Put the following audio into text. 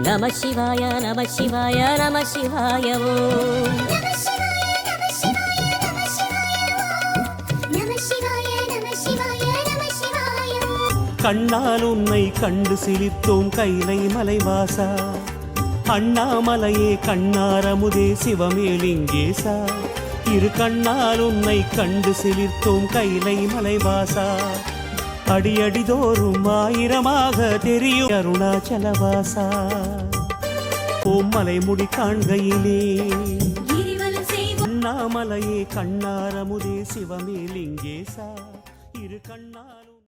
நம சிவாய நம சிவாய நம சிவாய ஓம். கண்ணால் உன்னை கண்டு சிரித்தோம் கைலை மலைவாசா, அண்ணாமலையே கண்ணாரமுதே சிவமேலிங்கேசா. இரு கண்ணால் உன்னை கண்டு சிலிர்த்தோம் கைலை மலைவாசா, அடியடிதோறும் ஆயிரமாக தெரியும் அருணாச்சலவாசா. ஓம் மலைமுடி காண்கையிலே அண்ணாமலையே கண்ணாரமுதே சிவமேலிங்கேசா. இரு கண்ணால்